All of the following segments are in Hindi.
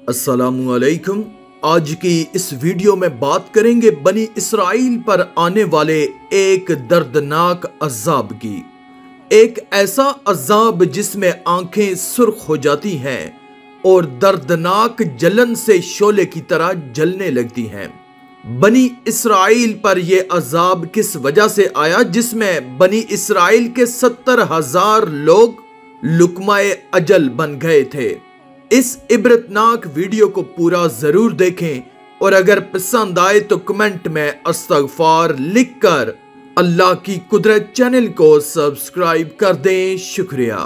अस्सलामुअलैकुम। आज की इस वीडियो में बात करेंगे बनी इसराइल पर आने वाले एक दर्दनाक अजाब की। एक ऐसा अजाब जिसमें आंखें सुर्ख हो जाती हैं और दर्दनाक जलन से शोले की तरह जलने लगती हैं। बनी इसराइल पर यह अजाब किस वजह से आया, जिसमें बनी इसराइल के 70,000 लोग लुकमाए अजल बन गए थे। इस इबरतनाक वीडियो को पूरा जरूर देखें और अगर पसंद आए तो कमेंट में अस्तगफार लिखकर अल्लाह की कुदरत चैनल को सब्सक्राइब कर दें। शुक्रिया।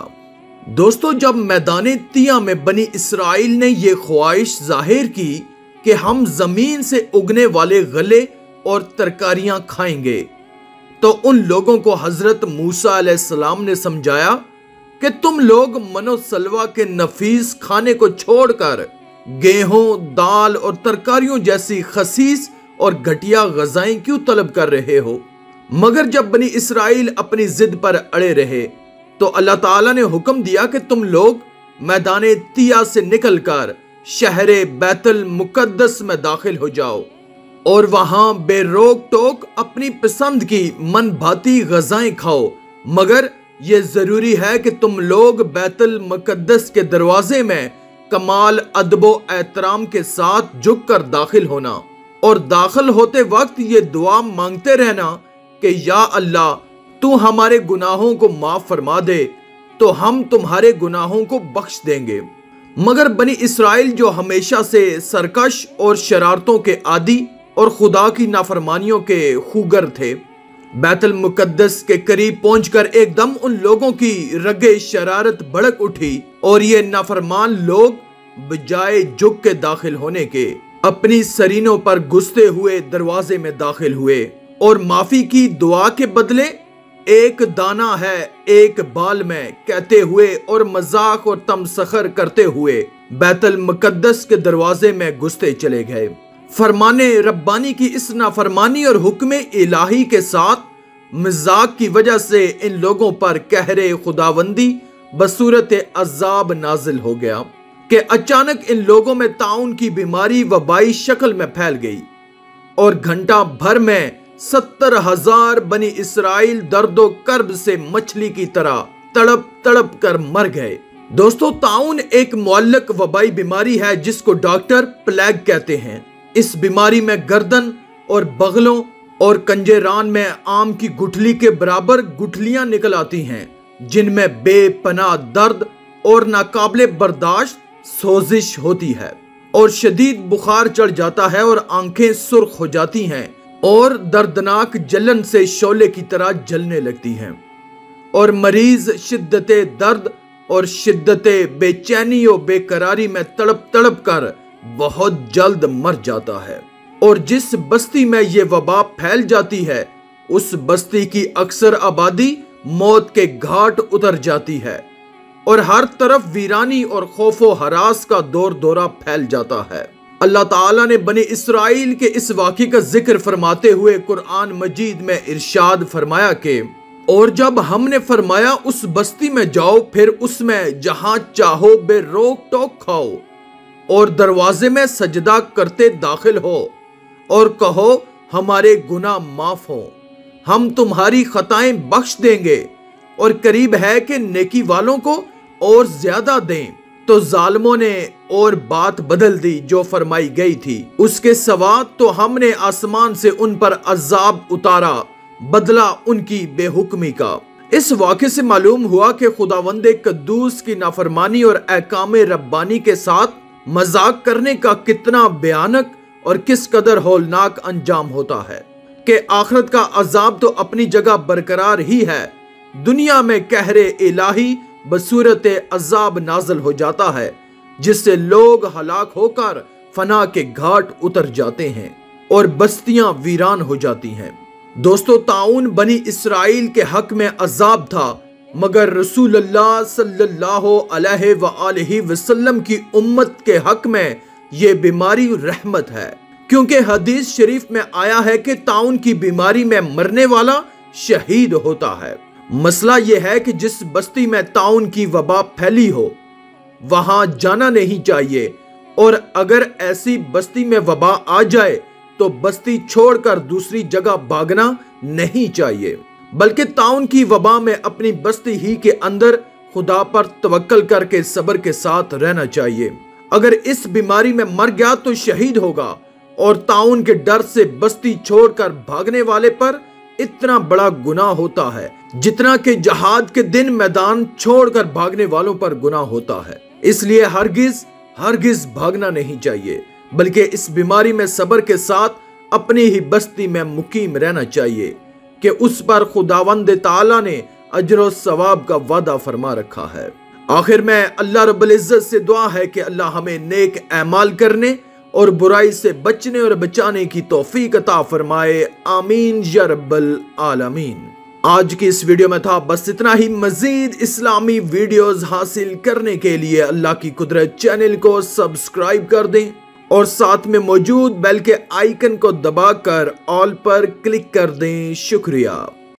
दोस्तों, जब मैदान तिया में बनी इसराइल ने यह ख्वाहिश जाहिर की कि हम जमीन से उगने वाले गले और तरकारियां खाएंगे, तो उन लोगों को हजरत मूसा अलैहिस्सलाम ने समझाया कि तुम लोग मनोसलवा के नफीस खाने को छोड़कर गेहूं, दाल और तरकारियों जैसी खसीस और घटिया गजाएं क्यों तलब कर रहे हो। मगर जब बनी इसराइल अपनी जिद पर अड़े रहे तो अल्लाह ताला ने हुक्म दिया कि तुम लोग मैदान तिया से निकलकर शहरे बैतुल मुकद्दस में दाखिल हो जाओ और वहां बेरोक टोक अपनी पसंद की मन भाती गजाएं खाओ, मगर ये जरूरी है कि तुम लोग बैतुल मुकद्दस के दरवाजे में कमाल अदबो एहतराम के साथ झुककर दाखिल होना और दाखिल होते वक्त ये दुआ मांगते रहना कि या अल्लाह, तू हमारे गुनाहों को माफ फरमा दे तो हम तुम्हारे गुनाहों को बख्श देंगे। मगर बनी इसराइल जो हमेशा से सरकश और शरारतों के आदी और खुदा की नाफरमानियों के खूगर थे, बैतुल मुकद्दस के करीब पहुंचकर एकदम उन लोगों की रगे शरारत भड़क उठी और ये नाफरमान लोग बजाय झुक के दाखिल होने के अपनी सरीनों पर घुसते हुए दरवाजे में दाखिल हुए और माफी की दुआ के बदले एक दाना है एक बाल में कहते हुए और मजाक और तमसखर करते हुए बैतुल मुकद्दस के दरवाजे में घुसते चले गए। फरमाने रब्बानी की इस नाफरमानी और हुक्म इलाही के साथ मजाक की वजह से इन लोगों पर कहरे खुदावंदी बसूरत अजाब नाजिल हो गया कि अचानक इन लोगों में ताउन की बीमारी वबाई शक्ल में फैल गई और घंटा भर में 70,000 बनी इसराइल दर्दो कर्ब से मछली की तरह तड़प तड़प कर मर गए। दोस्तों, ताउन एक मुअल्लक वबाई बीमारी है जिसको डॉक्टर प्लेग कहते हैं। इस बीमारी में गर्दन और बगलों और कंजेरान में आम की गुठली के बराबर गुठलियां निकल आती हैं, जिनमें बेपनाह दर्द और नाकाबिले बर्दाश्त सोजिश होती है और शदीद बुखार चढ़ जाता है और आंखें सुर्ख हो जाती हैं और दर्दनाक जलन से शोले की तरह जलने लगती हैं और मरीज शिद्दते दर्द और शिद्दते बेचैनी और बेकरारी में तड़प तड़प कर बहुत जल्द मर जाता है। और जिस बस्ती में ये वबा फैल जाती है उस बस्ती की अक्सर आबादी मौत के घाट उतर जाती है और हर तरफ वीरानी और खौफो हरास का दौर दौरा फैल जाता है। अल्लाह ताला ने बनी इसराइल के इस वाक़े का जिक्र फरमाते हुए कुरान मजीद में इरशाद फरमाया कि और जब हमने फरमाया उस बस्ती में जाओ, फिर उसमें जहां चाहो बेरोक टोक खाओ और दरवाजे में सजदा करते दाखिल हो और कहो हमारे गुनाह माफ हो, हम तुम्हारी खताएं बख्श देंगे और करीब है कि नेकी वालों को और ज्यादा दें। तो जालिमों ने और बात बदल दी जो फरमाई गई थी, उसके सवा तो हमने आसमान से उन पर अजाब उतारा, बदला उनकी बेहुक्मी का। इस वाक़े से मालूम हुआ कि खुदावंदे कद्दूस की नाफरमानी और अहकाम रब्बानी के साथ मजाक करने का कितना भयानक और किस कदर हौलनाक अंजाम होता है कि आखिरत का अजाब तो अपनी जगह बरकरार ही है, दुनिया में कहरे इलाही बसूरत अजाब नाज़िल हो जाता है जिससे लोग हलाक होकर फना के घाट उतर जाते हैं और बस्तियां वीरान हो जाती हैं। दोस्तों, ताउन बनी इसराइल के हक में अजाब था, मगर रसूलुल्लाह सल्लल्लाहु अलैहि वसल्लम की उम्मत के हक में ये बीमारी रहमत है, क्योंकि हदीस शरीफ में आया है कि ताउन की बीमारी में मरने वाला शहीद होता है। मसला यह है कि जिस बस्ती में ताउन की वबा फैली हो वहां जाना नहीं चाहिए और अगर ऐसी बस्ती में वबा आ जाए तो बस्ती छोड़कर दूसरी जगह भागना नहीं चाहिए, बल्कि ताउन की वबा में अपनी बस्ती ही के अंदर खुदा पर तवक्कल करके सब्र के साथ रहना चाहिए। अगर इस बीमारी में मर गया तो शहीद होगा, और ताउन के डर से बस्ती छोड़कर भागने वाले पर इतना बड़ा गुनाह होता है जितना कि जहाद के दिन मैदान छोड़कर भागने वालों पर गुनाह होता है। इसलिए हरगिज भागना नहीं चाहिए, बल्कि इस बीमारी में सब्र के साथ अपनी ही बस्ती में मुकीम रहना चाहिए कि उस पर खुदावंद ताला ने अजर और सवाब का वादा फरमा रखा है। आखिर में अल्लाह रब्बुल इज्जत से दुआ है कि अल्लाह हमें नेक अमाल करने और बुराई से बचने और बचाने की तौफीक अता फरमाए। आमीन या रब्बल आलमीन। आज की इस वीडियो में था बस इतना ही। मजीद इस्लामी वीडियोस हासिल करने के लिए अल्लाह की कुदरत चैनल को सब्सक्राइब कर दें और साथ में मौजूद बेल के आइकन को दबाकर ऑल पर क्लिक कर दें। शुक्रिया।